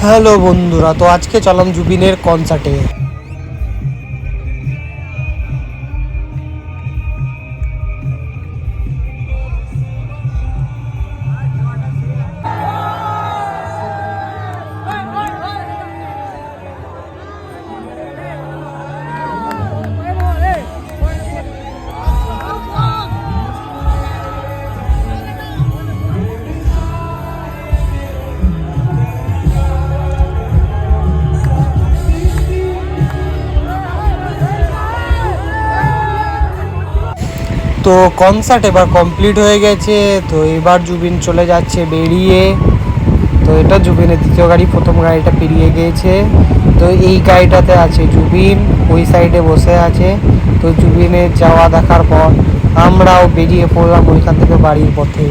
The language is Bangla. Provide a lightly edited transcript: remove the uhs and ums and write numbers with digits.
হ্যালো বন্ধুরা, তো আজকে চলাম জুবিনের কনসার্টে। তো কনসার্ট এবার কমপ্লিট হয়ে গেছে। তো এবার জুবিন চলে যাচ্ছে বেরিয়ে। তো এটা জুবিনের দ্বিতীয় গাড়ি, প্রথম গাড়িটা পেরিয়ে গিয়েছে। তো এই গাড়িটাতে আছে জুবিন, ওই সাইডে বসে আছে। তো জুবিনের যাওয়া দেখার পর আমরাও বেরিয়ে পড়লাম ওইখান থেকে বাড়ির পথে।